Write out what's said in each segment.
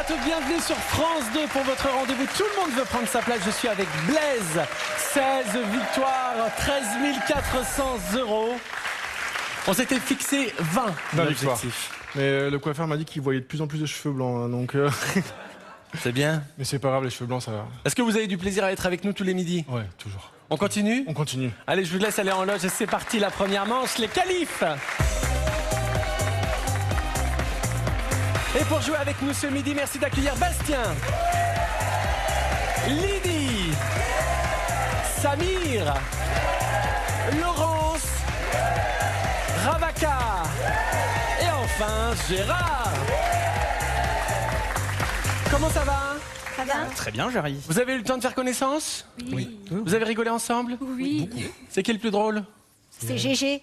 tous, bienvenue sur France 2 pour votre rendez-vous. Tout le monde veut prendre sa place. Je suis avec Blaise. 16 victoires, 13 400 €. On s'était fixé 20 l'objectif. Mais le coiffeur m'a dit qu'il voyait de plus en plus de cheveux blancs, hein, donc... C'est bien. Mais c'est pas grave, les cheveux blancs, ça va. Est-ce que vous avez du plaisir à être avec nous tous les midis? Ouais, toujours. On continue? On continue. Allez, je vous laisse aller en loge et c'est parti, la première manche, les qualifs. Et pour jouer avec nous ce midi, merci d'accueillir Bastien, Lydie, Samir, Laurence, Ravaka et enfin Gérard. Comment ça va? Ça va? Très bien, j'arrive. Vous avez eu le temps de faire connaissance? Oui. Vous avez rigolé ensemble? Oui. C'est qui le plus drôle? C'est GG.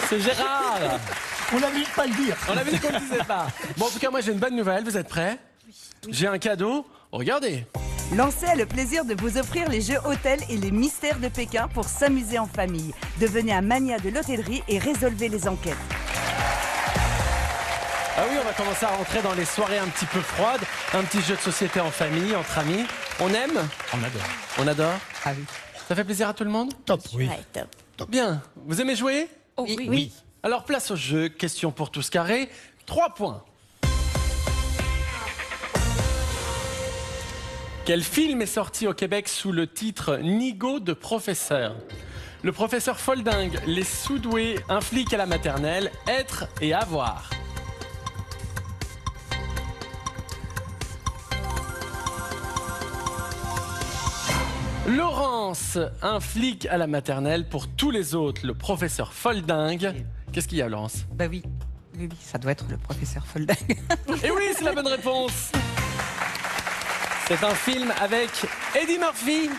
C'est Gérard. On a dit de pas le dire. On avait dit qu'on ne disait pas. Bon, en tout cas, moi j'ai une bonne nouvelle. Vous êtes prêts? J'ai un cadeau. Regardez. Lancez a le plaisir de vous offrir les jeux hôtels et les mystères de Pékin pour s'amuser en famille. Devenez un mania de l'hôtellerie et résolvez les enquêtes. Ah oui, on va commencer à rentrer dans les soirées un petit peu froides. Un petit jeu de société en famille, entre amis. On aime? On adore. On adore? Ah oui. Ça fait plaisir à tout le monde? Top. Oui. Ouais, top. Bien. Vous aimez jouer? Oh, oui. Alors place au jeu. Question pour tous carrés. 3 points. Quel film est sorti au Québec sous le titre Nigo de professeur? Le professeur Folding, les sous-doués, un flic à la maternelle, être et avoir. Laurence, un flic à la maternelle. Pour tous les autres, le professeur Folding. Qu'est-ce qu'il y a, Laurence? Bah oui. Oui, ça doit être le professeur Folding. Et oui, c'est la bonne réponse. C'est un film avec Eddie Murphy.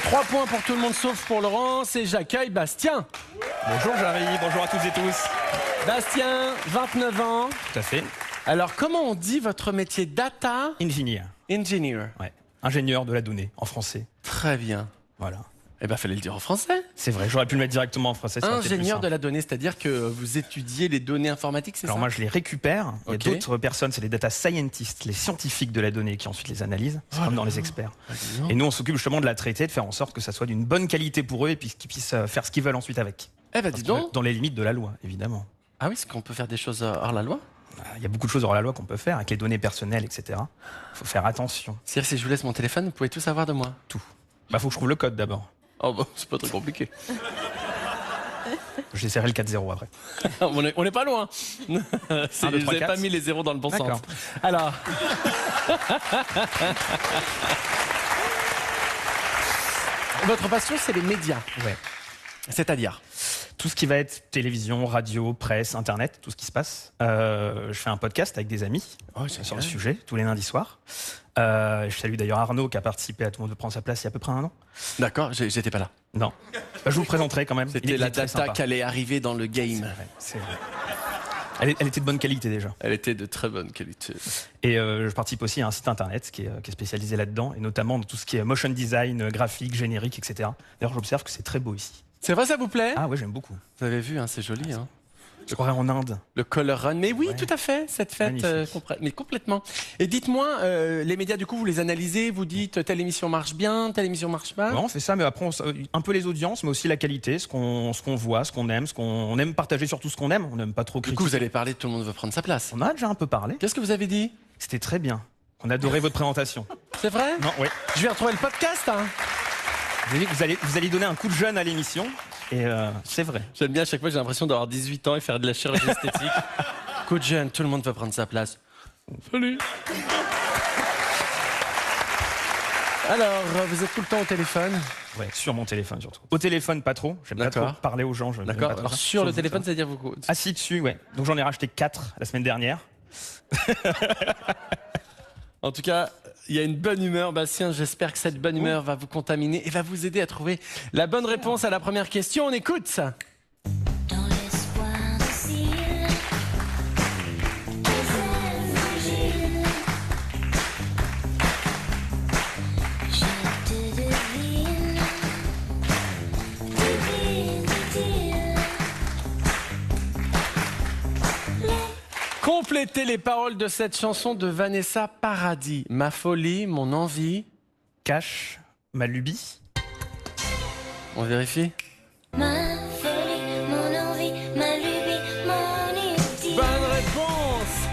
3 points pour tout le monde sauf pour Laurence. Et j'accueille Bastien. Bonjour, j'arrive. Bonjour à toutes et tous. Bastien, 29 ans. Tout à fait. Alors, comment on dit votre métier? Data Engineer. Engineer. Ouais. Ingénieur de la donnée, en français. Très bien. Voilà. Eh ben, fallait le dire en français. C'est vrai, j'aurais pu le mettre directement en français. ça aurait été plus Ingénieur simple. de la donnée, c'est-à-dire que vous étudiez les données informatiques, c'est ça? Alors moi, je les récupère. Il y a Ok. d'autres personnes, c'est les data scientists, les scientifiques de la donnée qui ensuite les analysent. C'est comme dans les experts. Et nous, on s'occupe justement de la traiter, de faire en sorte que ça soit d'une bonne qualité pour eux et puis qu'ils puissent faire ce qu'ils veulent ensuite avec. Eh ben, dis donc. Dans les limites de la loi, évidemment. Ah oui, est-ce qu'on peut faire des choses hors la loi? Il y a beaucoup de choses hors la loi qu'on peut faire avec les données personnelles, etc. Il faut faire attention. C'est-à-dire, si je vous laisse mon téléphone, vous pouvez tout savoir de moi. Tout. Bah, faut que je trouve le code d'abord. Oh, bah, c'est pas très compliqué. J'essaierai le 4-0 après. On n'est pas loin. Un, deux, Vous trois, n'avez pas quatre. mis les zéros dans le bon sens. D'accord. Alors. Votre passion, c'est les médias. Ouais. C'est-à-dire? Tout ce qui va être télévision, radio, presse, internet, tout ce qui se passe. Je fais un podcast avec des amis sur le sujet, tous les lundis soirs. Je salue d'ailleurs Arnaud qui a participé à Tout le monde veut prendre sa place il y a à peu près 1 an. D'accord, j'étais pas là. Non. Bah, je vous le présenterai quand même. C'était la data qui allait arriver dans le game. C'est vrai. Elle était de bonne qualité déjà. Elle était de très bonne qualité. Et je participe aussi à un site internet qui est spécialisé là-dedans, et notamment dans tout ce qui est motion design, graphique, générique, etc. D'ailleurs, j'observe que c'est très beau ici. C'est vrai, ça vous plaît? Ah ouais, j'aime beaucoup. Vous avez vu, hein, c'est joli. Hein. Je croirais en Inde. Le Color Run. Mais oui, Ouais. tout à fait, cette fête. Magnifique. Mais complètement. Et dites-moi, les médias, du coup, vous les analysez, vous dites telle émission marche bien, telle émission marche pas? Ouais, on fait ça, mais après, un peu les audiences, mais aussi la qualité, ce qu'on voit, ce qu'on aime, on aime partager surtout ce qu'on aime. On n'aime pas trop Du critiquer. coup, vous allez parler de Tout le monde veut prendre sa place. On a déjà un peu parlé. Qu'est-ce que vous avez dit? C'était très bien. On adorait votre présentation. C'est vrai? Non, oui. Je vais retrouver le podcast. Hein. Vous avez dit que vous allez donner un coup de jeune à l'émission, et c'est vrai. J'aime bien, à chaque fois, j'ai l'impression d'avoir 18 ans et faire de la chirurgie esthétique. Coup de jeune, tout le monde veut prendre sa place. Salut. Alors, vous êtes tout le temps au téléphone? Ouais, sur mon téléphone surtout. Au téléphone, pas trop. J'aime pas D'accord. trop parler aux gens. j'aime D'accord. pas trop Alors, ça. sur le vous, téléphone, ça. c'est-à-dire vous... Assis dessus, ouais. Donc j'en ai racheté 4 la semaine dernière. En tout cas, il y a une bonne humeur. Bastien, j'espère que cette bonne humeur va vous contaminer et va vous aider à trouver la bonne réponse à la première question. On écoute ça. Dans l'espoir de cils, tes ailes fragiles, je te devine, devine, devine. Complétez les paroles de cette chanson de Vanessa Paradis. Ma folie, mon envie. Cache ma lubie. On vérifie. Ma folie, mon envie, ma lubie, mon idylle. Bonne réponse.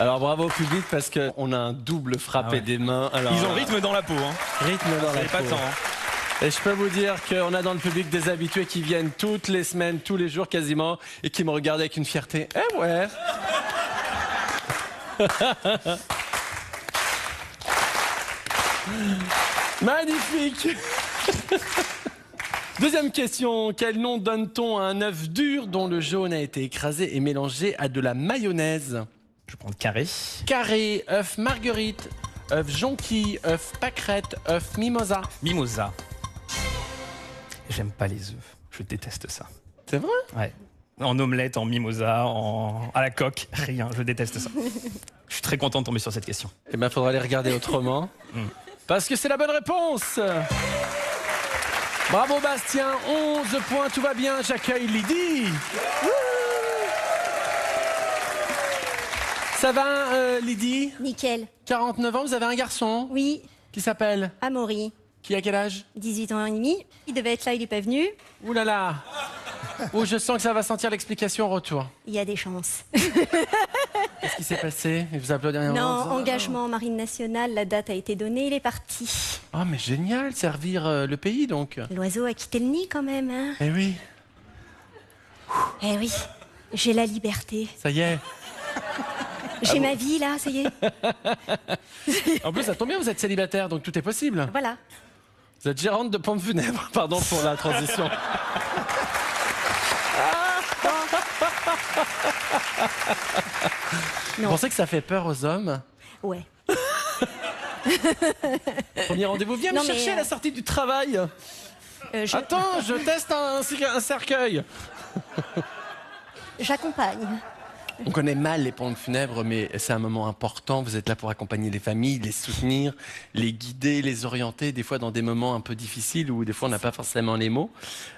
Alors bravo au public parce qu'on a un double frappé Ah ouais. des mains. Alors, Ils ont rythme dans la peau. Hein. rythme dans Vous la avez pas peau. de temps. Hein. Et je peux vous dire qu'on a dans le public des habitués qui viennent toutes les semaines, tous les jours quasiment, et qui me regardent avec une fierté. Eh ouais. Magnifique. Deuxième question. Quel nom donne-t-on à un œuf dur dont le jaune a été écrasé et mélangé à de la mayonnaise? Je vais prendre carré. Carré, œuf marguerite, œuf jonquille, œuf pâquerette, œuf mimosa. Mimosa. J'aime pas les œufs. Je déteste ça. C'est vrai? Ouais. En omelette, en mimosa, à la coque, rien. Je déteste ça. Je suis très content de tomber sur cette question. Eh bien, faudra les regarder autrement. Parce que c'est la bonne réponse. Bravo Bastien, 11 points, tout va bien. J'accueille Lydie. Ça va, Lydie? Nickel. 49 ans, vous avez un garçon Oui, qui s'appelle? Amaury, Qui a quel âge? 18 ans et demi. Il devait être là, il n'est pas venu. Ouh là là. Oh, je sens que ça va sentir l'explication au retour. Il y a des chances. Qu'est-ce qui s'est passé? Il vous a appelé au dernier Non, moment en disant, engagement en marine nationale, la date a été donnée, il est parti. Oh, mais génial, servir le pays donc. L'oiseau a quitté le nid quand même, hein. Eh oui, Eh oui, j'ai la liberté. ça y est. J'ai ma vie là, ça y est. En plus, ça tombe bien, vous êtes célibataire, donc tout est possible. Voilà. Vous êtes gérante de pompes funèbres, pardon pour la transition. Vous Non. pensez que ça fait peur aux hommes? Ouais. Premier rendez-vous, viens me Non, mais, chercher à la sortie du travail. Attends, je teste un cercueil. J'accompagne. On connaît mal les pompes funèbres, mais c'est un moment important. Vous êtes là pour accompagner les familles, les soutenir, les guider, les orienter, des fois dans des moments un peu difficiles où des fois on n'a pas forcément les mots.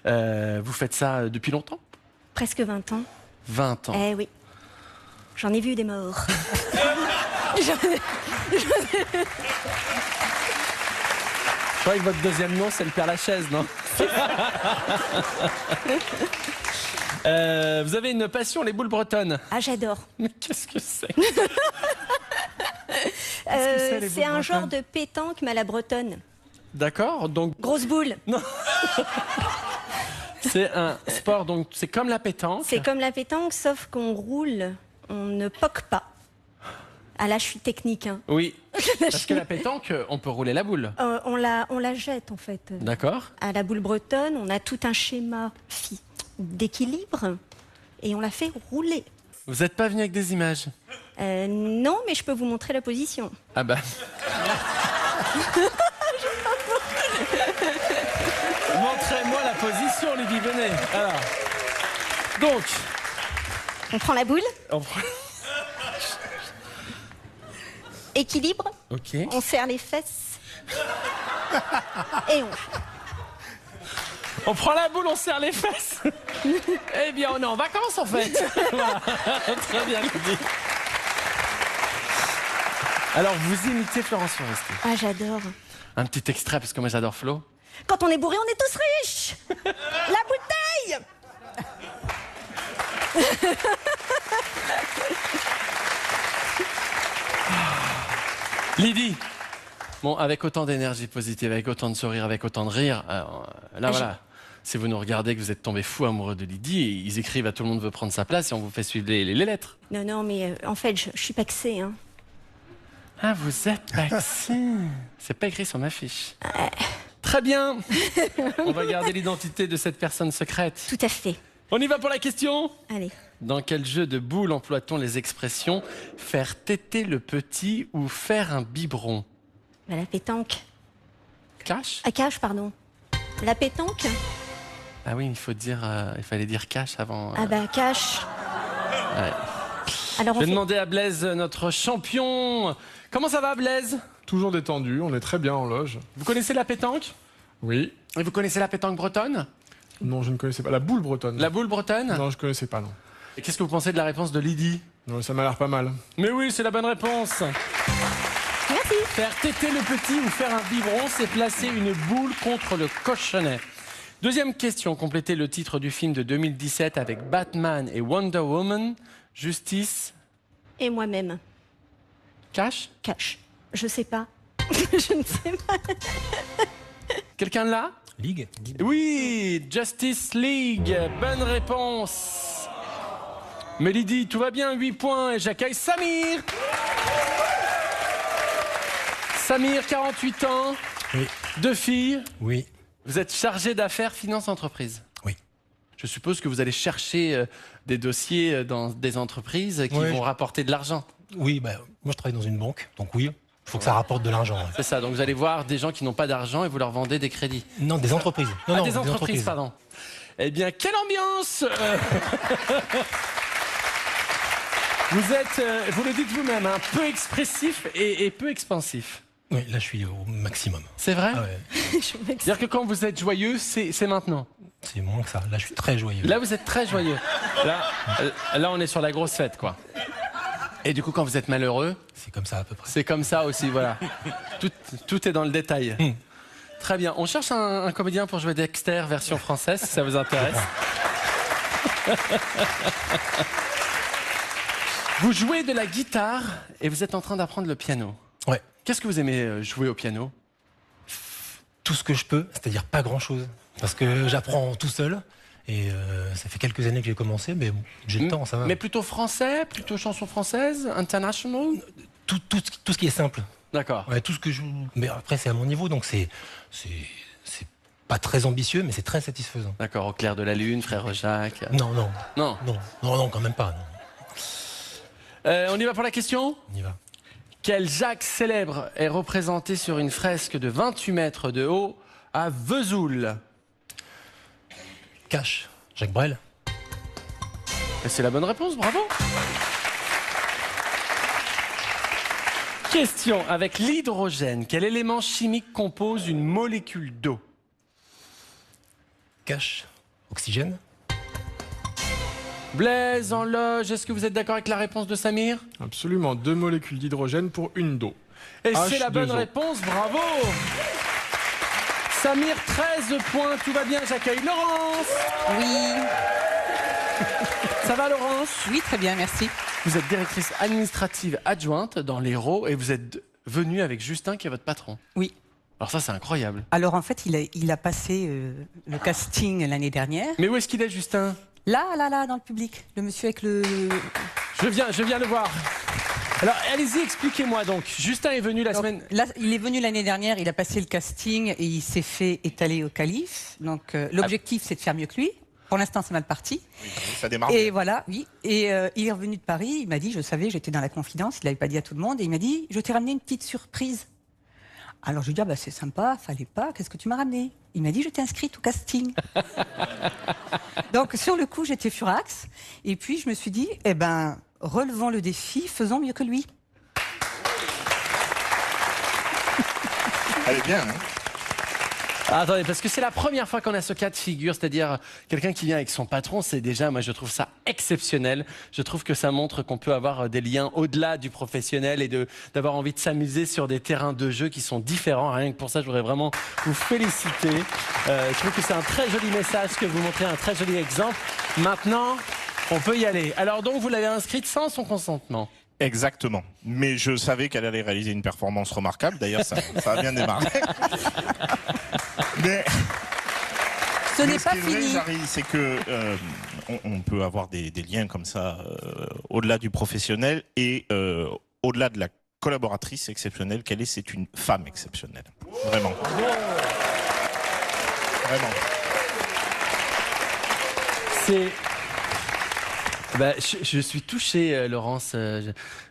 Vous faites ça depuis longtemps? Presque 20 ans. 20 ans. Eh oui. J'en ai vu des morts. Je crois que votre deuxième nom, c'est le Père Lachaise, non? Vous avez une passion, les boules bretonnes. Ah, j'adore. Mais qu'est-ce que c'est? les C'est un boules genre bretonnes de pétanque, mais à la bretonne. D'accord, donc Grosse boule. c'est un sport, donc c'est comme la pétanque. C'est comme la pétanque, sauf qu'on roule, on ne poque pas. Ah là, je suis technique. Hein. Oui, parce que la pétanque, on peut rouler la boule. On la jette, en fait. D'accord. À la boule bretonne, on a tout un schéma d'équilibre et on la fait rouler. Vous n'êtes pas venu avec des images? Non, mais je peux vous montrer la position. Ah bah. Montrez-moi la position, Lydie, venez. Alors. Donc, On prend la boule, on prend... équilibre, Ok. on serre les fesses et On prend la boule, on serre les fesses. Eh bien, on est en vacances, en fait. Voilà. Très bien, Lydie. Alors, vous imitez Florence Foresti. Ah, j'adore. Un petit extrait, parce que moi, j'adore Flo. Quand on est bourré, on est tous riches. La bouteille. Lydie, bon, avec autant d'énergie positive, avec autant de sourire, avec autant de rire, là, voilà. Si vous nous regardez, que vous êtes tombé fou amoureux de Lydie, ils écrivent à tout le monde veut prendre sa place et on vous fait suivre les lettres. Non, non, mais en fait, je suis paxée. Hein. Ah, vous êtes paxé. C'est pas écrit sur ma fiche. Très bien. On va garder l'identité de cette personne secrète. Tout à fait. On y va pour la question. Allez. Dans quel jeu de boules emploie-t-on les expressions faire téter le petit ou faire un biberon? Bah, la pétanque. Cash? Ah, cache, pardon. La pétanque. Ah oui, il fallait dire cash avant. Ah bah, cache. Ouais. Alors, Je on vais fait... demander à Blaise, notre champion. Comment ça va, Blaise? Toujours détendu, on est très bien en loge. Vous connaissez la pétanque? Oui. Et vous connaissez la pétanque bretonne? Non, je ne connaissais pas. La boule bretonne. La boule bretonne? Non, je ne connaissais pas, non. Et qu'est-ce que vous pensez de la réponse de Lydie? Non, ça m'a l'air pas mal. Mais oui, c'est la bonne réponse. Merci. Faire téter le petit ou faire un biberon, c'est placer une boule contre le cochonnet. Deuxième question, complétez le titre du film de 2017 avec Batman et Wonder Woman. Justice, Et moi-même. cash. Cash. Je sais pas. Je ne sais pas. Quelqu'un là? Ligue. Oui, Justice League. Bonne réponse. Mais Lydie, tout va bien, 8 points. Et j'accueille Samir. Samir, 48 ans. Oui. 2 filles. Oui. Vous êtes chargé d'affaires finance entreprise. Oui. Je suppose que vous allez chercher des dossiers dans des entreprises qui Oui, vont rapporter de l'argent. Oui, bah, moi je travaille dans une banque, donc oui, il faut que ça rapporte de l'argent. Ouais. C'est ça, donc vous allez voir des gens qui n'ont pas d'argent et vous leur vendez des crédits. Non, des entreprises. Non, Ah, non, des entreprises, pardon. Eh bien, quelle ambiance Vous êtes, vous le dites vous-même, un peu expressif et peu expansif. Oui, là je suis au maximum. C'est vrai? Ah ouais, C'est-à-dire que quand vous êtes joyeux, c'est maintenant. c'est moins que ça. Là je suis très joyeux. Là, vous êtes très joyeux. Là, on est sur la grosse fête, quoi. Et du coup, quand vous êtes malheureux, C'est comme ça à peu près. c'est comme ça aussi, voilà. Tout est dans le détail. Très bien. On cherche un comédien pour jouer Dexter version française, si ça vous intéresse. Vous jouez de la guitare et vous êtes en train d'apprendre le piano. Ouais. Qu'est-ce que vous aimez jouer au piano? Tout ce que je peux, c'est-à-dire pas grand-chose. Parce que j'apprends tout seul. Et ça fait quelques années que j'ai commencé, mais bon, j'ai le temps, ça va. Mais plutôt français, plutôt chanson française, international? Tout ce qui est simple. D'accord. Ouais, tout ce que je... Mais après, c'est à mon niveau, donc c'est pas très ambitieux, mais c'est très satisfaisant. D'accord, au clair de la lune, frère Jacques. Non, non. Non. Non, quand même pas. Non. On y va pour la question? On y va. Quel Jacques célèbre est représenté sur une fresque de 28 mètres de haut à Vesoul? Cash. Jacques Brel. Et c'est la bonne réponse, bravo. Question, avec l'hydrogène, quel élément chimique compose une molécule d'eau? Cash. Oxygène. Blaise, en loge, est-ce que vous êtes d'accord avec la réponse de Samir? Absolument, 2 molécules d'hydrogène pour une d'eau. Et c'est la H2O. bonne réponse, bravo. Samir, 13 points, tout va bien, j'accueille Laurence. Oui, Ça va Laurence? oui, très bien, merci. Vous êtes directrice administrative adjointe dans l'Hérault et vous êtes venue avec Justin qui est votre patron. Oui. Alors ça c'est incroyable. Alors en fait, il a passé le casting l'année dernière. Mais où est-ce qu'il est Justin? Là, dans le public. Le monsieur avec le... Je viens le voir. Alors allez-y, expliquez-moi donc. Justin est venu la Donc, semaine... là, il est venu l'année dernière, il a passé le casting et il s'est fait étaler au calife. Donc l'objectif, c'est de faire mieux que lui. Pour l'instant, c'est mal parti. Ça démarre. Et voilà, oui. Et il est revenu de Paris, il m'a dit, je savais, j'étais dans la confidence, il l'avait pas dit à tout le monde, et il m'a dit, je t'ai ramené une petite surprise. Alors je lui ai dit, ah, bah, c'est sympa, fallait pas, qu'est-ce que tu m'as ramené? Il m'a dit, je t'ai inscrite au casting. Donc sur le coup, j'étais furax, et puis je me suis dit, eh ben, relevons le défi, faisons mieux que lui. Elle est bien, hein. Ah, attendez, parce que c'est la première fois qu'on a ce cas de figure, c'est-à-dire quelqu'un qui vient avec son patron, c'est déjà, moi je trouve ça exceptionnel. Je trouve que ça montre qu'on peut avoir des liens au-delà du professionnel et d'avoir envie de s'amuser sur des terrains de jeu qui sont différents. Rien que pour ça, je voudrais vraiment vous féliciter. Je trouve que c'est un très joli message que vous montrez, un très joli exemple. Maintenant, on peut y aller. Alors donc, vous l'avez inscrite sans son consentement. Exactement. Mais je savais qu'elle allait réaliser une performance remarquable. D'ailleurs, ça a bien démarré. Mais Ce n'est ce pas qui est vrai, fini. Jarry, c'est que on peut avoir des liens comme ça au-delà du professionnel et au-delà de la collaboratrice exceptionnelle qu'elle est. C'est une femme exceptionnelle. Vraiment. Vraiment. C'est... Bah, je suis touché, Laurence.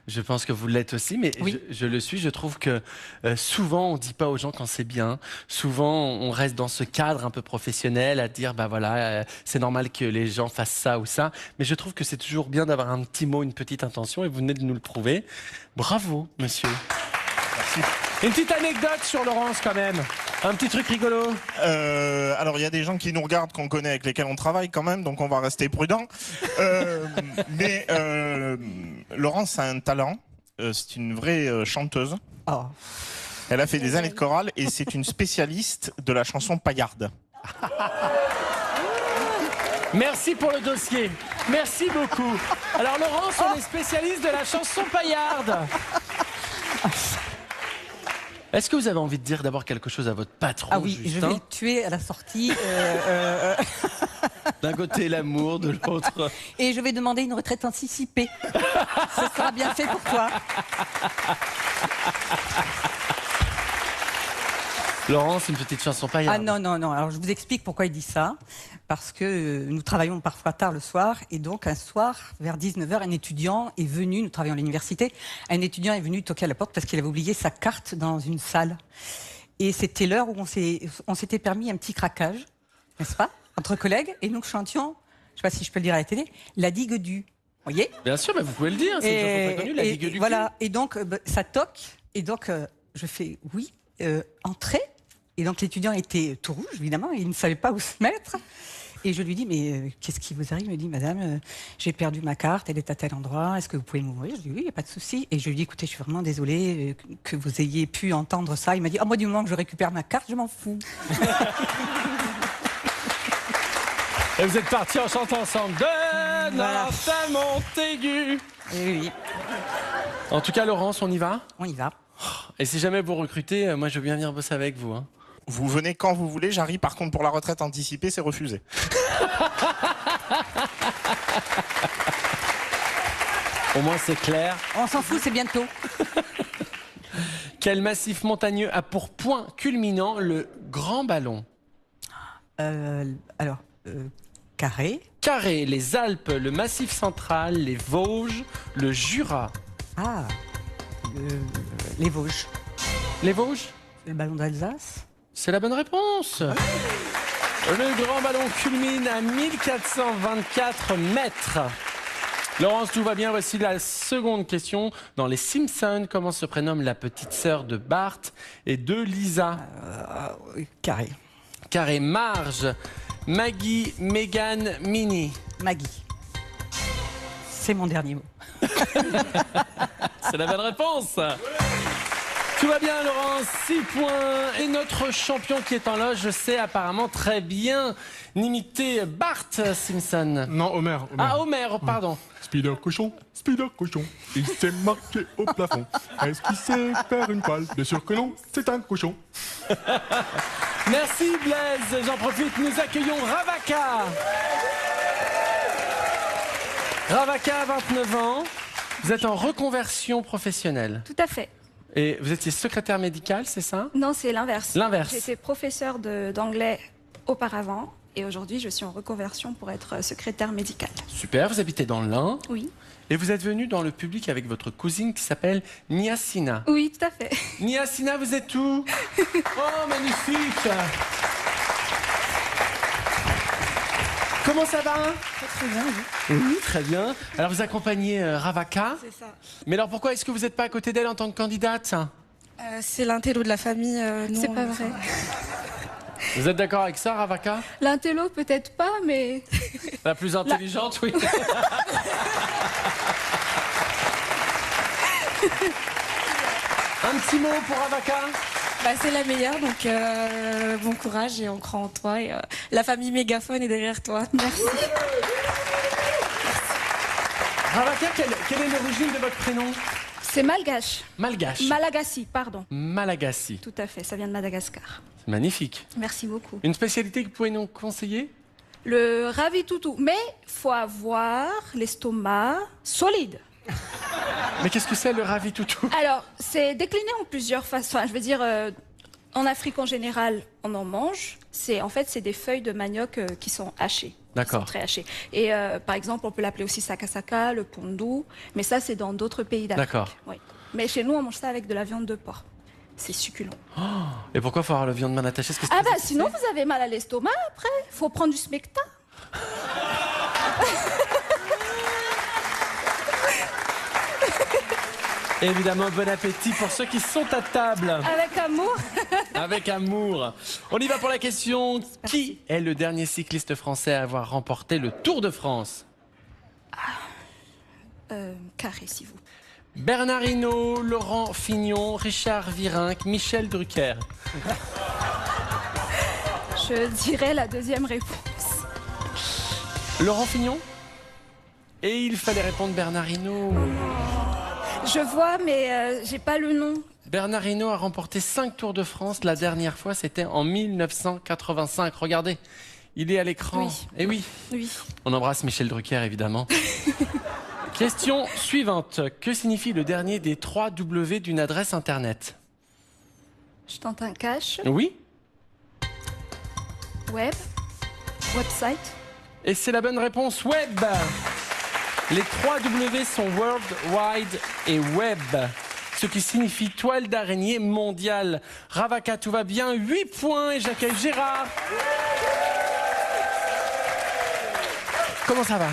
Je pense que vous l'êtes aussi, mais Oui. je le suis. Je trouve que souvent, on ne dit pas aux gens quand c'est bien. Souvent, on reste dans ce cadre un peu professionnel à dire, bah voilà, c'est normal que les gens fassent ça ou ça. Mais je trouve que c'est toujours bien d'avoir un petit mot, une petite intention, et vous venez de nous le prouver. Bravo, monsieur. Merci. Une petite anecdote sur Laurence quand même. Un petit truc rigolo. Alors, il y a des gens qui nous regardent, qu'on connaît, avec lesquels on travaille quand même, donc on va rester prudent. Mais Laurence a un talent. C'est une vraie chanteuse. Oh. Elle a fait des années de chorale et c'est une spécialiste de la chanson paillarde. Merci pour le dossier. Merci beaucoup. Alors Laurence, on est spécialiste de la chanson paillarde. Est-ce que vous avez envie de dire d'abord quelque chose à votre patron, Ah oui, je Justin vais le tuer à la sortie. D'un côté l'amour, de l'autre... Et je vais demander une retraite anticipée. Ce sera bien fait pour toi. Laurence, une petite chanson paillarde. Ah non, non, non. Alors je vous explique pourquoi il dit ça. Parce que nous travaillons parfois tard le soir. Et donc un soir, vers 19h, un étudiant est venu, nous travaillons à l'université, un étudiant est venu toquer à la porte parce qu'il avait oublié sa carte dans une salle. Et c'était l'heure où on s'était permis un petit craquage, n'est-ce pas, entre collègues. Et nous chantions, je ne sais pas si je peux le dire à la télé, La Digue du. Vous voyez? Bien sûr, mais vous pouvez le dire, c'est une chanson très connue, La Digue du voilà. Et donc ça toque. Et donc je fais oui, entrez. Et donc l'étudiant était tout rouge, évidemment, il ne savait pas où se mettre. Et je lui dis, mais qu'est-ce qui vous arrive? Il me dit, madame, j'ai perdu ma carte, elle est à tel endroit, est-ce que vous pouvez m'ouvrir? Je dis, oui, il n'y a pas de souci. Et je lui dis, écoutez, je suis vraiment désolée que vous ayez pu entendre ça. Il m'a dit, moi, du moment que je récupère ma carte, je m'en fous. Et vous êtes partis en chantant ensemble. De North à Montaigu. Oui. En tout cas, Laurence, on y va? On y va. Et si jamais vous recrutez, moi, je veux bien venir bosser avec vous. Hein. Vous venez quand vous voulez, j'arrive. Par contre, pour la retraite anticipée, c'est refusé. Au moins, c'est clair. On s'en fout, c'est bientôt. Quel massif montagneux a pour point culminant le Grand Ballon? Carré. Carré, les Alpes, le Massif central, les Vosges, le Jura. Ah, les Vosges. Les Vosges? Le ballon d'Alsace. C'est la bonne réponse. Le Grand Ballon culmine à 1424 mètres. Laurence, tout va bien. Voici la seconde question. Dans Les Simpsons, comment se prénomme la petite sœur de Bart et de Lisa? Carré. Carré. Marge, Maggie, Megan, Minnie. Maggie. C'est mon dernier mot. C'est la bonne réponse. Tout va bien, Laurence, 6 points. Et notre champion qui est en loge sait apparemment très bien imiter Bart Simpson. Non, Homer. Ah, Homer, pardon. Spider cochon, il s'est marqué au plafond. Est-ce qu'il sait faire une poêle? Bien sûr que non, c'est un cochon. Merci Blaise, j'en profite, nous accueillons Ravaka. Ravaka, 29 ans, vous êtes en reconversion professionnelle. Tout à fait. Et vous étiez secrétaire médicale, c'est ça? Non, c'est l'inverse. L'inverse. J'étais professeure d'anglais auparavant et aujourd'hui je suis en reconversion pour être secrétaire médicale. Super, vous habitez dans l'Ain. Oui. Et vous êtes venu dans le public avec votre cousine qui s'appelle Niasina. Oui, tout à fait. Niasina, vous êtes où? Oh, magnifique! Comment ça va? Très bien, oui. Oui, très bien. Alors vous accompagnez Ravaka. C'est ça. Mais alors pourquoi est-ce que vous n'êtes pas à côté d'elle en tant que candidate? C'est l'intello de la famille. C'est pas vrai. Vous êtes d'accord avec ça, Ravaka? L'intello, peut-être pas, mais. La plus intelligente, oui. Un petit mot pour Ravaka? C'est la meilleure, donc bon courage et on croit en toi. Et, la famille Mégaphone est derrière toi. Merci. Ravaka, quelle est l'origine de votre prénom? C'est malgache. Malgache. Malagasy, pardon. Malagasy. Tout à fait, ça vient de Madagascar. C'est magnifique. Merci beaucoup. Une spécialité que vous pouvez nous conseiller? Le ravitoutou, mais faut avoir l'estomac solide. Mais qu'est-ce que c'est le ravitoutou? Alors, c'est décliné en plusieurs façons. Enfin, je veux dire, en Afrique en général, on en mange. En fait, c'est des feuilles de manioc qui sont hachées. D'accord. Qui sont très hachées. Et par exemple, on peut l'appeler aussi sakasaka, le pondou. Mais ça, c'est dans d'autres pays d'Afrique. D'accord. Oui. Mais chez nous, on mange ça avec de la viande de porc. C'est succulent. Oh, et pourquoi faut avoir la viande mal attachée? Ah bah sinon, vous avez mal à l'estomac après. Faut prendre du smecta. Évidemment, bon appétit pour ceux qui sont à table. Avec amour. Avec amour. On y va pour la question. Qui est le dernier cycliste français à avoir remporté le Tour de France? Carré, s'il vous plaît. Bernard Hinault, Laurent Fignon, Richard Virenque, Michel Drucker. Je dirais la deuxième réponse. Laurent Fignon? Et il fallait répondre Bernard Hinault. Je vois, mais j'ai pas le nom. Bernard Hinault a remporté 5 Tours de France. La dernière fois, c'était en 1985. Regardez, il est à l'écran. Oui. Et oui, Oui. on embrasse Michel Drucker, évidemment. Question suivante. Que signifie le dernier des 3 W d'une adresse Internet? Je tente un cash. Oui. Web. Website. Et c'est la bonne réponse, web. Les 3 W sont World Wide et Web, ce qui signifie toile d'araignée mondiale. Ravaka, tout va bien, 8 points et j'accueille Gérard. Comment ça va?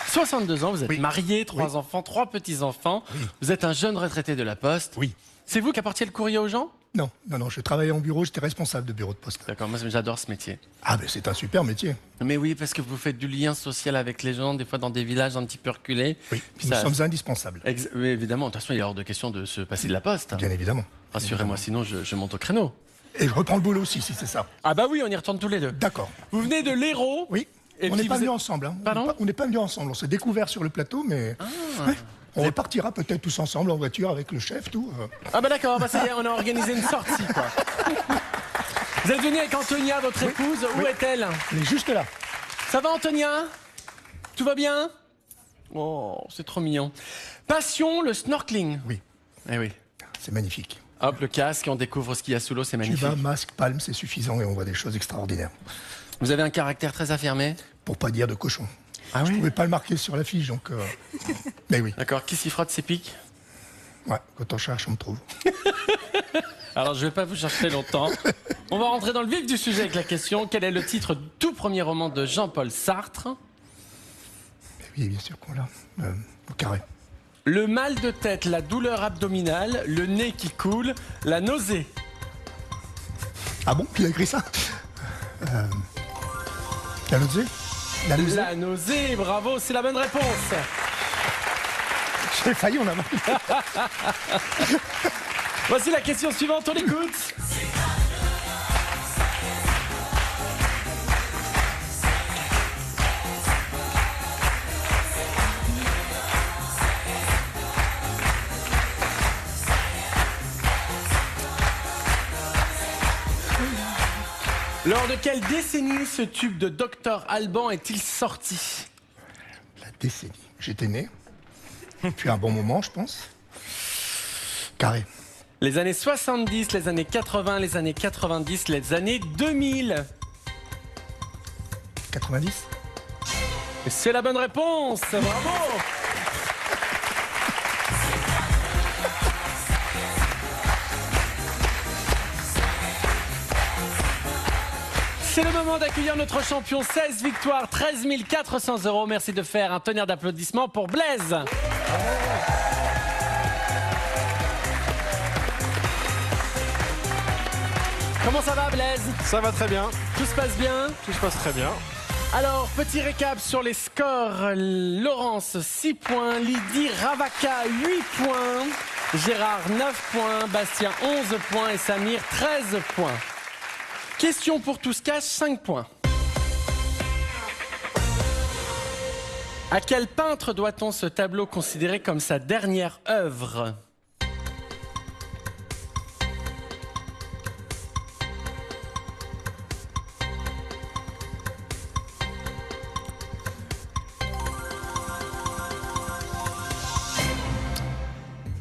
62 ans, vous êtes marié, 3 enfants, 3 petits-enfants. Vous êtes un jeune retraité de la Poste. Oui. C'est vous qui apportiez le courrier aux gens? Non, je travaillais en bureau, j'étais responsable de bureau de poste. D'accord, moi j'adore ce métier. Ah, mais c'est un super métier. Mais oui, parce que vous faites du lien social avec les gens, des fois dans des villages un petit peu reculés. Oui, nous sommes indispensables. Oui, évidemment, de toute façon, il est hors de question de se passer de la Poste. Bien évidemment. Rassurez-moi, sinon je monte au créneau. Et je reprends le boulot aussi, si c'est ça. Ah bah oui, on y retourne tous les deux. D'accord. Vous venez de l'Hérault. Oui. Et on n'est puis pas vous venus êtes- ensemble. Hein. Pardon? On n'est pas venus ensemble. On s'est découvert sur le plateau, mais ouais. On repartira peut-être tous ensemble en voiture avec le chef, tout. Ah bah d'accord, bah ça y est, on a organisé une sortie, quoi. Vous êtes venu avec Antonia, votre épouse. Où est-elle? Elle est juste là. Ça va, Antonia? Tout va bien? Oh, c'est trop mignon. Passion, le snorkeling. Oui. Eh oui. C'est magnifique. Hop, le casque, on découvre ce qu'il y a sous l'eau, c'est magnifique. Tuba, masque, palme, c'est suffisant et on voit des choses extraordinaires. Vous avez un caractère très affirmé? Pour pas dire de cochon. Ah Je oui? pouvais pas le marquer sur la fiche, donc... Mais oui. D'accord, qui s'y frotte ses pics? Ouais, quand on cherche, on me trouve. Alors, je vais pas vous chercher longtemps. On va rentrer dans le vif du sujet avec la question. Quel est le titre du tout premier roman de Jean-Paul Sartre? Oui, bien sûr qu'on l'a. Au carré. Le mal de tête, la douleur abdominale, le nez qui coule, la nausée. Ah bon? Il a écrit ça? La nausée? La nausée? La nausée, bravo, c'est la bonne réponse. J'ai failli en avoir. Voici la question suivante, on l'écoute. Lors de quelle décennie ce tube de Dr Alban est-il sorti? La décennie. J'étais né. Depuis un bon moment, je pense. Carré. Les années 70, les années 80, les années 90, les années 2000. 90. Et c'est la bonne réponse, bravo. C'est le moment d'accueillir notre champion. 16 victoires, 13 400 €. Merci de faire un tonnerre d'applaudissements pour Blaise. Comment ça va, Blaise? Ça va très bien, Tout se passe bien? tout se passe très bien. Alors, petit récap sur les scores. Laurence, 6 points. Lydie Ravaka, 8 points. Gérard, 9 points. Bastien, 11 points. Et Samir, 13 points. Question pour tous cash, 5 points. À quel peintre doit-on ce tableau considéré comme sa dernière œuvre?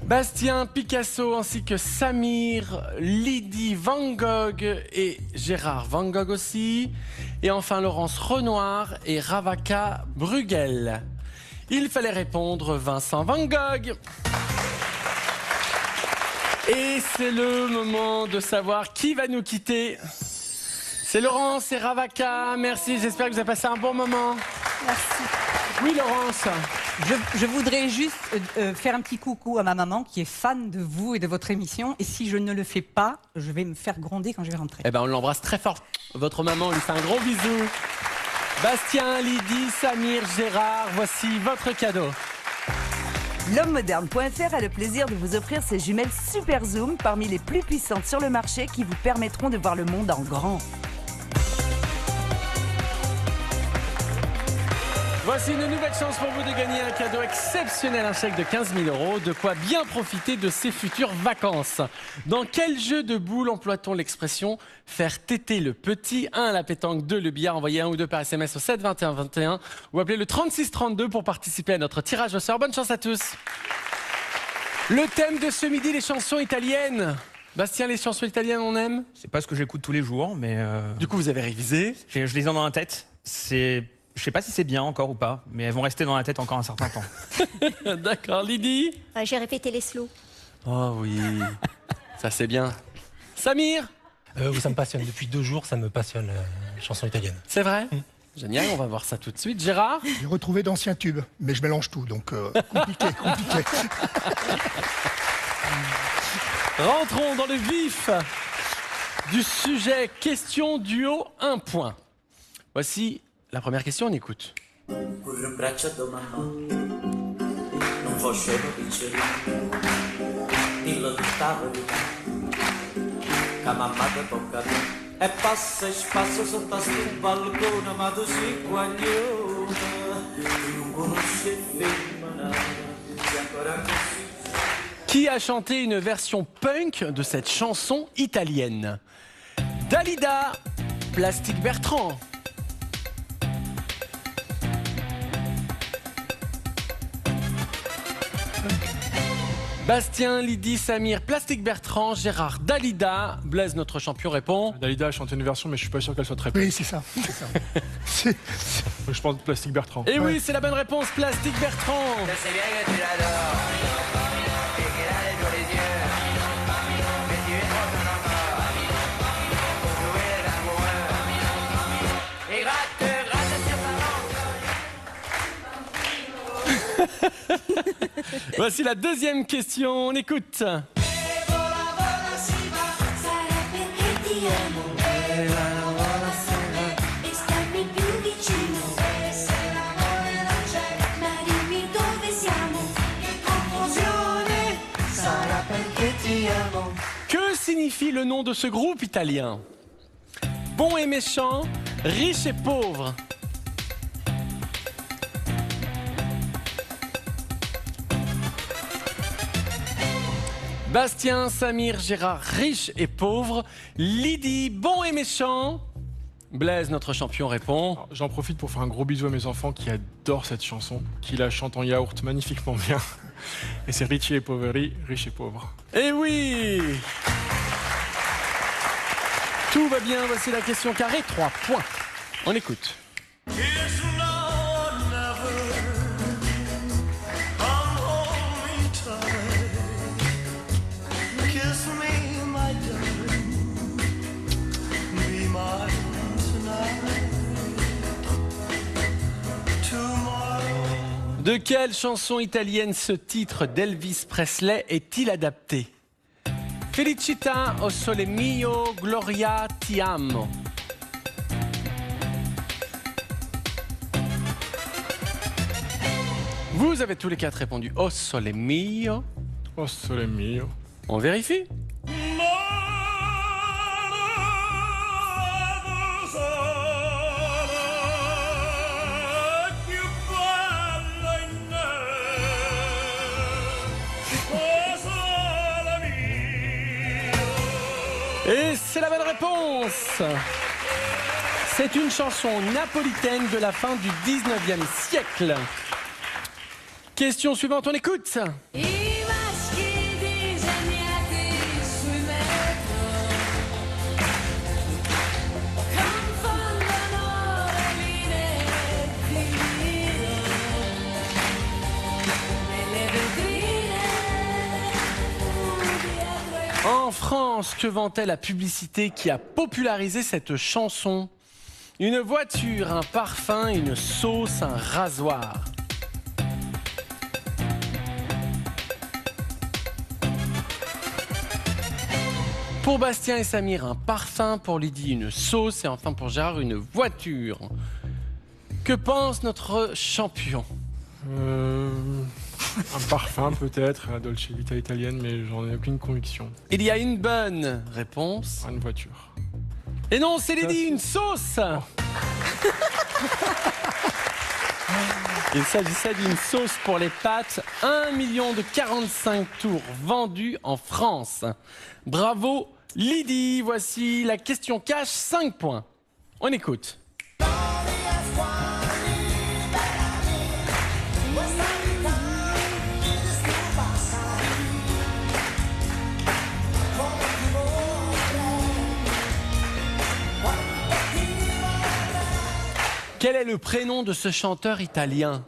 Bastien, Picasso ainsi que Samir, Lydie Van Gogh et Gérard Van Gogh aussi. Et enfin Laurence Renoir et Ravaka Bruegel. Il fallait répondre Vincent Van Gogh. Et c'est le moment de savoir qui va nous quitter. C'est Laurence et Ravaka. Merci, j'espère que vous avez passé un bon moment. Merci. Oui, Laurence. Je voudrais juste faire un petit coucou à ma maman qui est fan de vous et de votre émission. Et si je ne le fais pas, je vais me faire gronder quand je vais rentrer. Eh ben, on l'embrasse très fort. Votre maman lui fait un gros bisou. Bastien, Lydie, Samir, Gérard, voici votre cadeau. L'hommemoderne.fr a le plaisir de vous offrir ses jumelles Super Zoom, parmi les plus puissantes sur le marché, qui vous permettront de voir le monde en grand. Voici une nouvelle chance pour vous de gagner un cadeau exceptionnel, un chèque de 15 000 €, de quoi bien profiter de ces futures vacances. Dans quel jeu de boules emploie-t-on l'expression « faire téter le petit » 1 la pétanque, 2 le billard, envoyez 1 ou 2 par SMS au 7 21 21 ou appelez le 36 32 pour participer à notre tirage au sort. Bonne chance à tous. Le thème de ce midi, les chansons italiennes. Bastien, les chansons italiennes, on aime? C'est pas ce que j'écoute tous les jours, mais... Du coup, vous avez révisé? Je les ai dans la tête. Je sais pas si c'est bien encore ou pas, mais elles vont rester dans la tête encore un certain temps. D'accord, Lydie? J'ai répété les slows. Oh oui, ça c'est bien. Samir? Oui, ça me passionne. Depuis 2 jours, ça me passionne, la chanson italienne. C'est vrai? Génial, on va voir ça tout de suite. Gérard? J'ai retrouvé d'anciens tubes, mais je mélange tout, donc compliqué. Rentrons dans le vif du sujet. Question duo 1 point. Voici la première question, on écoute. Qui a chanté une version punk de cette chanson italienne? Dalida, Plastic Bertrand. Bastien, Lydie, Samir, Plastic Bertrand, Gérard, Dalida. Blaise, notre champion, répond. Dalida a chanté une version, mais je suis pas sûr qu'elle soit très bonne. Oui, c'est ça. Je pense Plastic Bertrand. Et oui, c'est la bonne réponse, Plastic Bertrand. Je sais bien que tu l'adores et qu'elle a les jolis yeux, mais tu es trop jeune encore pour jouer l'amoureux. Et gratte sur sa langue. Voici la deuxième question, on écoute. Que signifie le nom de ce groupe italien? Bon et méchant, riche et pauvre. Bastien, Samir, Gérard, riche et pauvre. Lydie, bon et méchant. Blaise, notre champion, répond. J'en profite pour faire un gros bisou à mes enfants qui adorent cette chanson, qui la chantent en yaourt magnifiquement bien. Et c'est Ricci et Poveri, riche et pauvre. Eh oui! Tout va bien, voici la question carrée, 3 points. On écoute. De quelle chanson italienne ce titre d'Elvis Presley est-il adapté? Felicita o sole mio, Gloria ti amo. Vous avez tous les 4 répondu o sole mio. O sole mio. On vérifie? Et c'est la bonne réponse. C'est une chanson napolitaine de la fin du 19e siècle. Question suivante, on écoute. En France, que vantait la publicité qui a popularisé cette chanson? Une voiture, un parfum, une sauce, un rasoir. Pour Bastien et Samir, un parfum. Pour Lydie, une sauce. Et enfin pour Gérard, une voiture. Que pense notre champion? Un parfum peut-être, la Dolce Vita italienne, mais j'en ai aucune conviction. Il y a une bonne réponse. Une voiture. Et non, c'est Lydie, une sauce. Il s'agissait d'une sauce pour les pâtes. 1 million de 45 tours vendus en France. Bravo Lydie. Voici la question cash, 5 points. On écoute. Quel est le prénom de ce chanteur italien?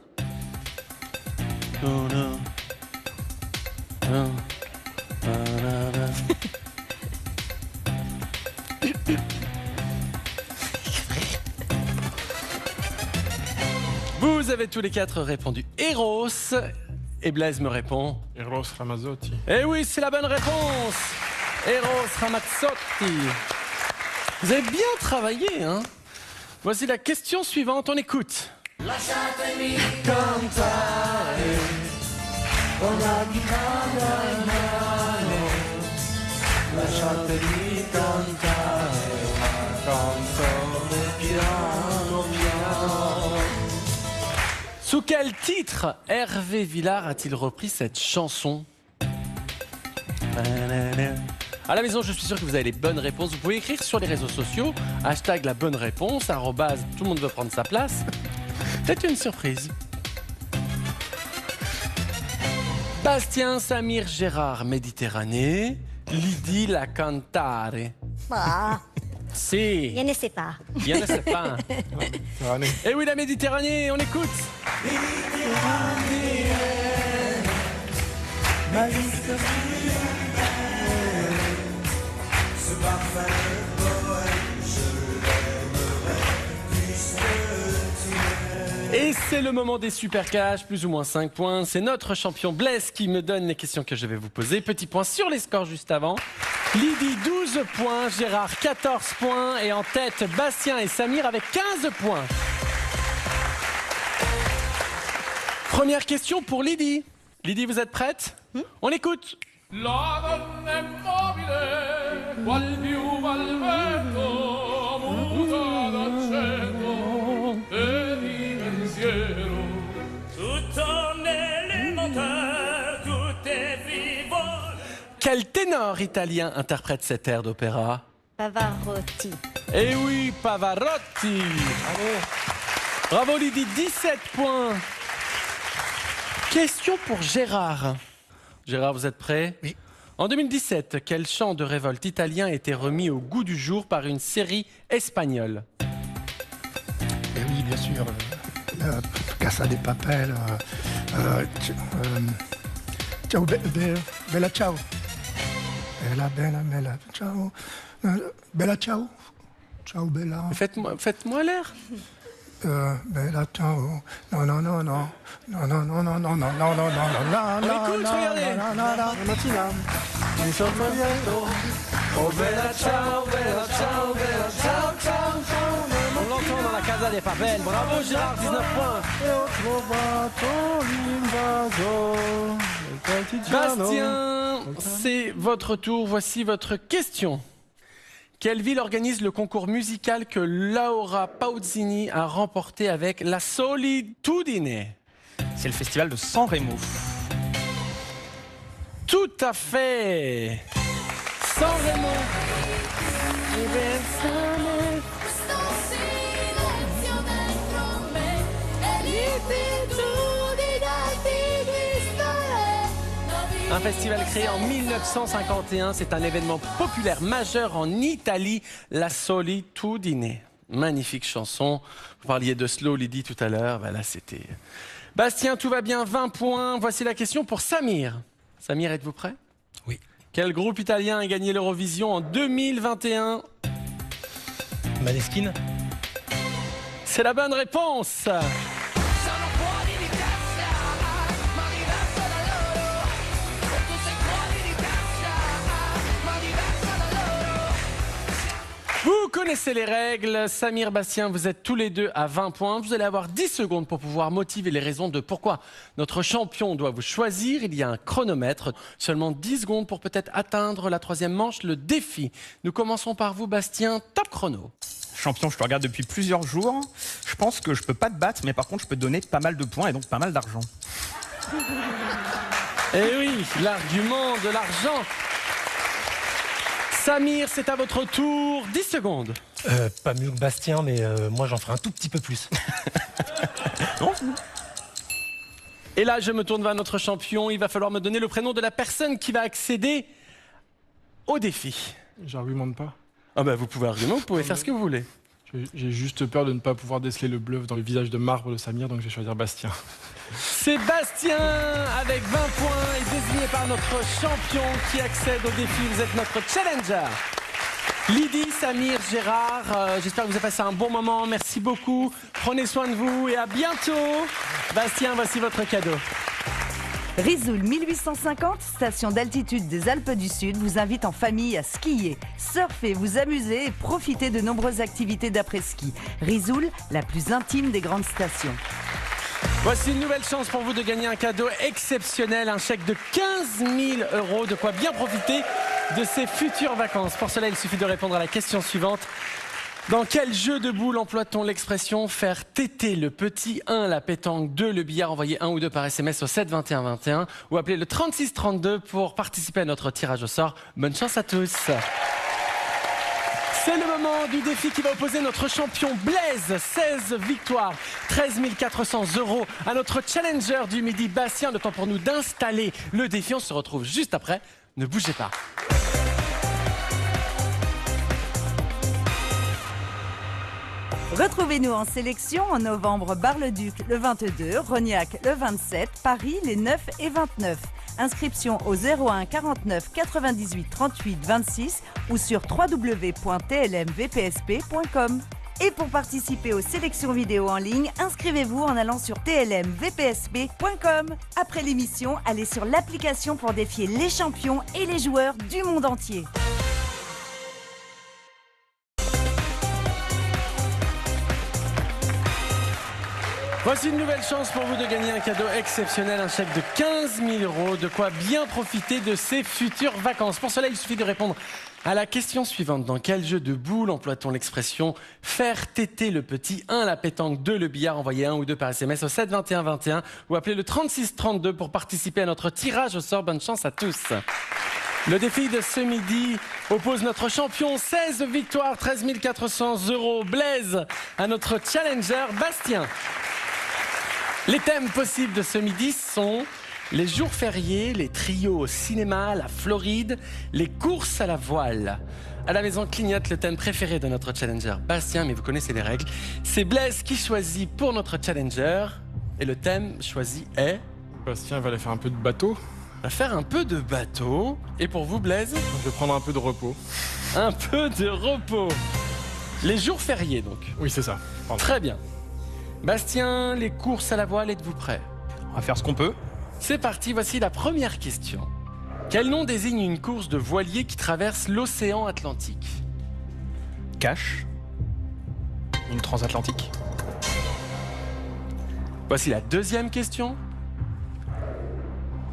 Vous avez tous les 4 répondu Eros. Et Blaise me répond Eros Ramazzotti. Eh oui, c'est la bonne réponse. Eros Ramazzotti. Vous avez bien travaillé, hein? Voici la question suivante, on écoute. Lasciatemi cantare con la chitarra in mano. Lasciatemi cantare una canzone piano piano. Sous quel titre Hervé Villard a-t-il repris cette chanson? À la maison, je suis sûr que vous avez les bonnes réponses. Vous pouvez écrire sur les réseaux sociaux, hashtag la bonne réponse, arrobase, tout le monde veut prendre sa place. Peut-être une surprise. Bastien, Samir, Gérard, Méditerranée. Lydie, la cantare. Ah, Si. je ne sais pas. Je ne sais pas. Et oui, la Méditerranée, on écoute. Ce parfum de Noël, je l'aimerais puisque tu m'aimes. Et c'est le moment des super cash, plus ou moins 5 points. C'est notre champion Blaise qui me donne les questions que je vais vous poser. Petit point sur les scores juste avant. Lydie, 12 points. Gérard, 14 points. Et en tête, Bastien et Samir avec 15 points. Première question pour Lydie. Lydie, vous êtes prête? On écoute. La donna immobile, qual piuma al vento, muta d'accento e di pensiero. Tutto nell'emoteur, tout est vivant. Quel ténor italien interprète cet air d'opéra? Pavarotti. Eh oui, Pavarotti. Bravo Lydie, 17 points. Question pour Gérard. Gérard, vous êtes prêt? Oui. En 2017, quel chant de révolte italien a été remis au goût du jour par une série espagnole? Et oui, bien sûr. Casa de Papel. Ciao, bella ciao. Bella, bella, bella, ciao. Bella ciao. Ciao, bella. Faites-moi l'air. Bella ciao. Non, non, non, non. Non, non, non, non, non, non, non, non, non, non, non. Écoute, regardez. Mattina. Mi sono dietro. Oh bella ciao, bella ciao, bella ciao, ciao, ciao. On l'entend dans la Casa de Papel. Bravo Gérard, 19 points. Bastien, c'est votre tour. Voici votre question. Quelle ville organise le concours musical que Laura Pausini a remporté avec La Solitudine? C'est le festival de San Remo. Tout à fait. San Remo. Un festival créé en 1951, c'est un événement populaire majeur en Italie, La Solitudine. Magnifique chanson. Vous parliez de Slow Lydie tout à l'heure, là c'était... Bastien, tout va bien, 20 points. Voici la question pour Samir. Samir, êtes-vous prêt? Oui. Quel groupe italien a gagné l'Eurovision en 2021? Maneskin. C'est la bonne réponse. Vous connaissez les règles. Samir, Bastien, vous êtes tous les deux à 20 points. Vous allez avoir 10 secondes pour pouvoir motiver les raisons de pourquoi notre champion doit vous choisir. Il y a un chronomètre. Seulement 10 secondes pour peut-être atteindre la troisième manche, le défi. Nous commençons par vous, Bastien. Top chrono. Champion, je te regarde depuis plusieurs jours. Je pense que je peux pas te battre, mais par contre, je peux te donner pas mal de points et donc pas mal d'argent. Eh oui, l'argument de l'argent. Samir, c'est à votre tour. 10 secondes. Pas mieux que Bastien, mais moi j'en ferai un tout petit peu plus. Non. Et là, je me tourne vers notre champion. Il va falloir me donner le prénom de la personne qui va accéder au défi. J'argumente pas. Ah bah vous pouvez argumenter, vous pouvez faire ce que vous voulez. J'ai juste peur de ne pas pouvoir déceler le bluff dans le visage de marbre de Samir, donc je vais choisir Bastien. Sébastien, avec 20 points, est désigné par notre champion qui accède au défi. Vous êtes notre challenger. Lydie, Samir, Gérard, j'espère que vous avez passé un bon moment. Merci beaucoup. Prenez soin de vous et à bientôt. Bastien, voici votre cadeau. Risoul 1850, station d'altitude des Alpes du Sud, vous invite en famille à skier, surfer, vous amuser et profiter de nombreuses activités d'après-ski. Risoul, la plus intime des grandes stations. Voici une nouvelle chance pour vous de gagner un cadeau exceptionnel, un chèque de 15 000 €, de quoi bien profiter de ces futures vacances. Pour cela, il suffit de répondre à la question suivante. Dans quel jeu de boules emploie-t-on l'expression faire téter le petit? 1, la pétanque, 2, le billard. Envoyez 1 ou 2 par SMS au 7 21 21 ou appelez le 36 32 pour participer à notre tirage au sort. Bonne chance à tous. C'est le moment du défi qui va opposer notre champion Blaise. 16 victoires, 13 400 € à notre challenger du midi, Bastien. Le temps pour nous d'installer le défi. On se retrouve juste après. Ne bougez pas. Retrouvez-nous en sélection en novembre, Bar-le-Duc le 22, Rognac le 27, Paris les 9 et 29. Inscription au 01 49 98 38 26 ou sur www.tlmvpsp.com. Et pour participer aux sélections vidéo en ligne, inscrivez-vous en allant sur tlmvpsp.com. Après l'émission, allez sur l'application pour défier les champions et les joueurs du monde entier. Voici une nouvelle chance pour vous de gagner un cadeau exceptionnel, un chèque de 15 000 €, de quoi bien profiter de ces futures vacances. Pour cela, il suffit de répondre à la question suivante. Dans quel jeu de boules emploie-t-on l'expression faire téter le petit? 1, la pétanque, 2, le billard. Envoyez 1 ou 2 par SMS au 7 21 21 ou appelez le 36 32 pour participer à notre tirage au sort. Bonne chance à tous. Le défi de ce midi oppose notre champion, 16 victoires, 13 400 €, Blaise, à notre challenger, Bastien. Les thèmes possibles de ce midi sont les jours fériés, les trios au cinéma, la Floride, les courses à la voile. À la maison clignote le thème préféré de notre challenger, Bastien, mais vous connaissez les règles. C'est Blaise qui choisit pour notre challenger et le thème choisi est... Bastien va aller faire un peu de bateau. Va faire un peu de bateau. Et pour vous, Blaise? Je vais prendre un peu de repos. Un peu de repos. Les jours fériés, donc. Oui, c'est ça. Pardon. Très bien. Bastien, les courses à la voile, êtes-vous prêts? On va faire ce qu'on peut. C'est parti, voici la première question. Quel nom désigne une course de voilier qui traverse l'océan Atlantique? Cache. Une transatlantique. Voici la deuxième question.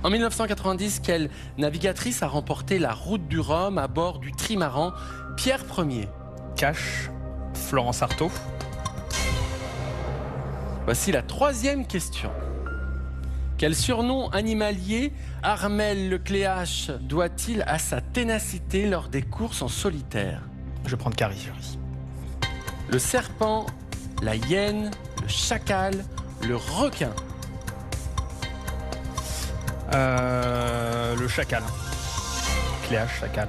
En 1990, quelle navigatrice a remporté la route du Rhum à bord du trimaran Pierre Ier? Cache. Florence Artaud. Voici la troisième question. Quel surnom animalier Armel Lecléache doit-il à sa ténacité lors des courses en solitaire? Je vais prendre Carrie. Le serpent, la hyène, le chacal, le requin. Le chacal. Cléache, chacal.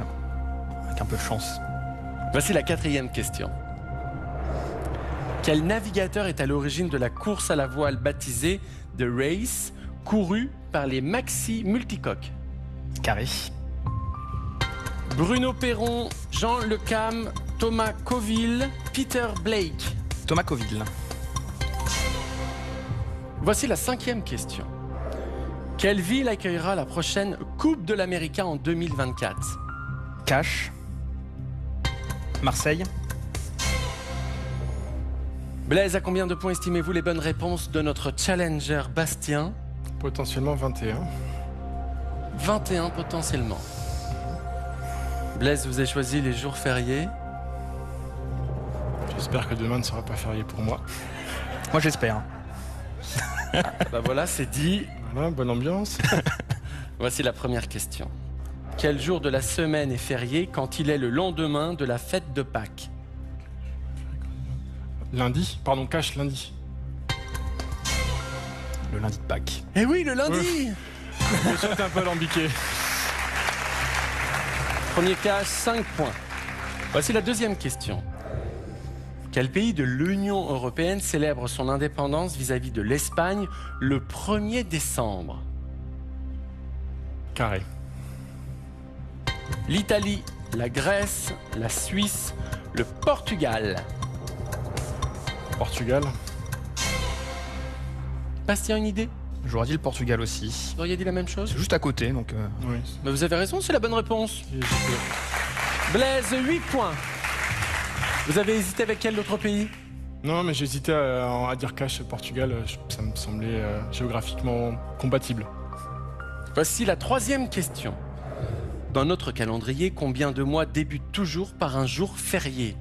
Avec un peu de chance. Voici la quatrième question. Quel navigateur est à l'origine de la course à la voile baptisée The Race, courue par les Maxi Multicoques? Carré. Bruno Perron, Jean Lecam, Thomas Coville, Peter Blake. Thomas Coville. Voici la cinquième question. Quelle ville accueillera la prochaine Coupe de l'América en 2024? Cache. Marseille. Blaise, à combien de points estimez-vous les bonnes réponses de notre challenger Bastien? Potentiellement 21. 21 potentiellement. Blaise, vous avez choisi les jours fériés. J'espère que demain ne sera pas férié pour moi. Moi, j'espère. Bah voilà, c'est dit. Voilà, bonne ambiance. Voici la première question. Quel jour de la semaine est férié quand il est le lendemain de la fête de Pâques? Lundi, pardon, cash lundi. Le lundi de Pâques. Eh oui, le lundi. Je suis un peu alambiqué. Premier cash, 5 points. Voici la deuxième question. Quel pays de l'Union européenne célèbre son indépendance vis-à-vis de l'Espagne le 1er décembre? Carré. L'Italie, la Grèce, la Suisse, le Portugal. Portugal. Bastien, une idée? J'aurais dit le Portugal aussi. Vous auriez dit la même chose? C'est juste à côté, donc... Oui. Mais vous avez raison, c'est la bonne réponse. Blaise, 8 points. Vous avez hésité avec quel autre pays? Non, mais j'hésitais à dire cash Portugal. Ça me semblait géographiquement compatible. Voici la troisième question. Dans notre calendrier, combien de mois débutent toujours par un jour férié?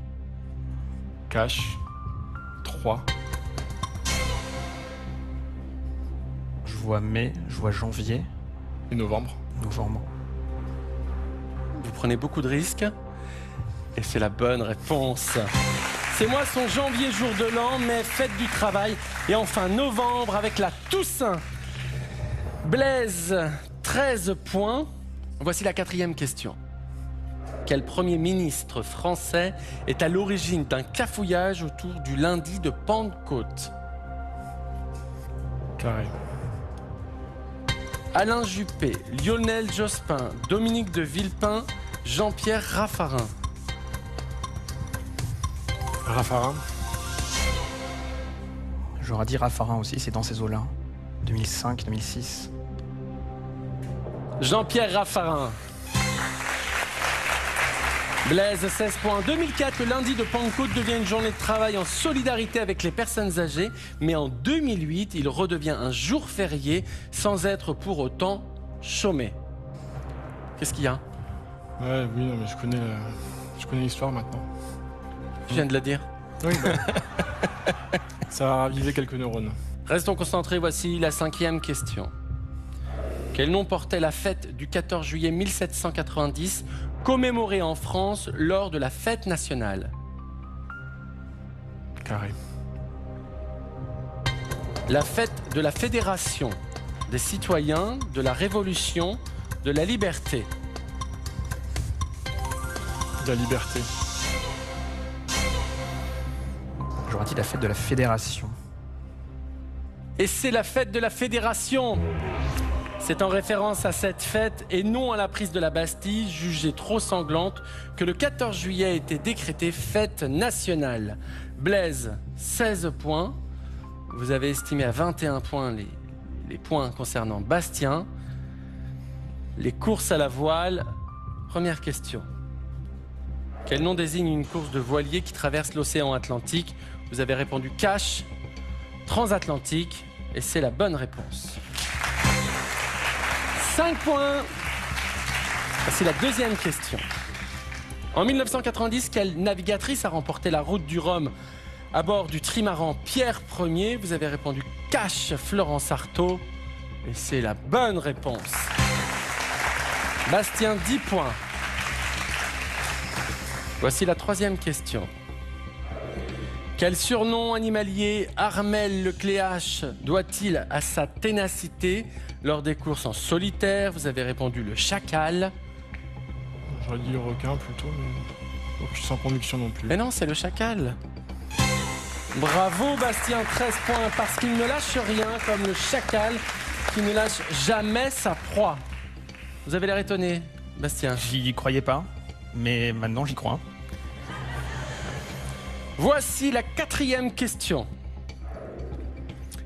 Cash. 3. Je vois mai, je vois janvier. Et novembre. Novembre. Vous prenez beaucoup de risques. Et c'est la bonne réponse. Ces mois sont janvier, jour de l'an, mai, fête du travail. Et enfin novembre avec la Toussaint. Blaise, 13 points. Voici la quatrième question. Quel Premier ministre français est à l'origine d'un cafouillage autour du lundi de Pentecôte? Carré. Alain Juppé, Lionel Jospin, Dominique de Villepin, Jean-Pierre Raffarin. Raffarin. J'aurais dit Raffarin aussi, c'est dans ces eaux-là. 2005, 2006. Jean-Pierre Raffarin. Blaise, 16 points. En 2004, le lundi de Pentecôte devient une journée de travail en solidarité avec les personnes âgées. Mais en 2008, il redevient un jour férié sans être pour autant chômé. Qu'est-ce qu'il y a? Ouais, oui, non, mais je connais l'histoire maintenant. Tu viens de la dire? Oui, bah, ça va raviver quelques neurones. Restons concentrés, voici la cinquième question. Quel nom portait la fête du 14 juillet 1790, commémorée en France lors de la fête nationale? Carré. La fête de la Fédération des citoyens, de la Révolution, de la Liberté. De la liberté. J'aurais dit la fête de la Fédération. Et c'est la fête de la Fédération. C'est en référence à cette fête et non à la prise de la Bastille, jugée trop sanglante, que le 14 juillet a été décrété fête nationale. Blaise, 16 points. Vous avez estimé à 21 points les points concernant Bastien. Les courses à la voile. Première question. Quel nom désigne une course de voilier qui traverse l'océan Atlantique? Vous avez répondu cash, transatlantique, et c'est la bonne réponse. 5 points. C'est la deuxième question. En 1990, quelle navigatrice a remporté la route du Rhum à bord du trimaran Pierre Ier? Vous avez répondu cash, Florence Artaud, et c'est la bonne réponse. Bastien, 10 points. Voici la troisième question. Quel surnom animalier Armel Lecléache doit-il à sa ténacité lors des courses en solitaire? Vous avez répondu le chacal. J'aurais dit le requin plutôt, mais donc, je suis sans conviction non plus. Mais non, c'est le chacal. Bravo Bastien, 13 points, parce qu'il ne lâche rien comme le chacal qui ne lâche jamais sa proie. Vous avez l'air étonné, Bastien. J'y croyais pas, mais maintenant j'y crois. Voici la quatrième question.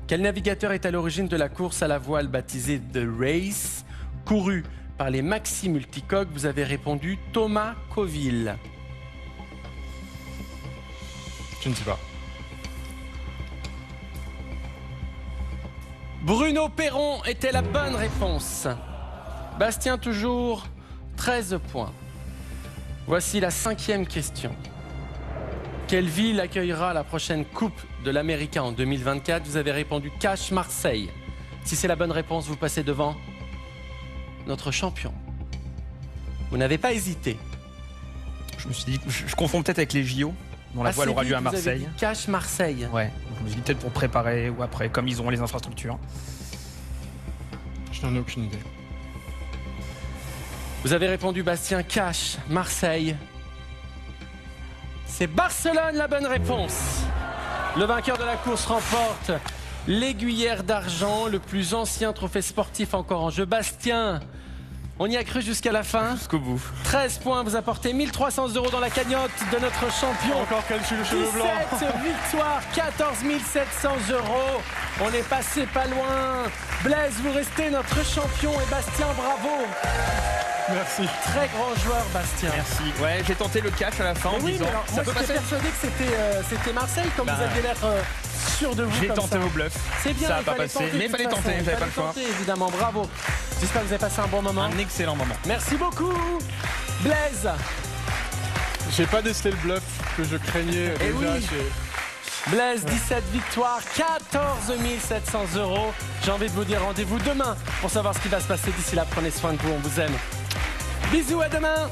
Quel navigateur est à l'origine de la course à la voile baptisée The Race, courue par les Maxi Multicoques? Vous avez répondu Thomas Coville. Je ne sais pas. Bruno Perron était la bonne réponse. Bastien toujours, 13 points. Voici la 5e question. Quelle ville accueillera la prochaine Coupe de l'América en 2024? Vous avez répondu Cache Marseille. Si c'est la bonne réponse, vous passez devant notre champion. Vous n'avez pas hésité. Je me suis dit, je confonds peut-être avec les JO, dont la voile aura lieu à Marseille. Cache Marseille. Ouais, je me suis dit peut-être pour préparer ou après, comme ils auront les infrastructures. Je n'en ai aucune idée. Vous avez répondu Bastien Cache Marseille. C'est Barcelone la bonne réponse. Le vainqueur de la course remporte l'aiguillère d'argent, le plus ancien trophée sportif encore en jeu. Bastien, on y a cru jusqu'à la fin. Jusqu'au bout. 13 points, vous apportez 1300 € dans la cagnotte de notre champion. Encore qu'elle suit le cheveu blanc. 17 victoires, 14 700 €. On est passé pas loin. Blaise, vous restez notre champion et Bastien, bravo. Merci. Très grand joueur, Bastien. Merci. Ouais, j'ai tenté le catch à la fin en Oui, disant mais alors, ça moi peut j'étais passer. persuadé que c'était Marseille, comme vous aviez l'air sûr de vous. J'ai comme tenté ça. au bluff. C'est bien, Ça il n'a pas fallait passé. tenter, Mais de il fallait toute tenter, façon. j'avais pas le Fallait choix. tenter, évidemment, bravo. J'espère que vous avez passé un bon moment. Un excellent moment. Merci beaucoup. Blaise. J'ai pas décelé le bluff que je craignais Eh déjà. oui. Blaise, 17 victoires, 14 700 €. J'ai envie de vous dire rendez-vous demain pour savoir ce qui va se passer d'ici là. Prenez soin de vous, on vous aime. Bisous, à demain.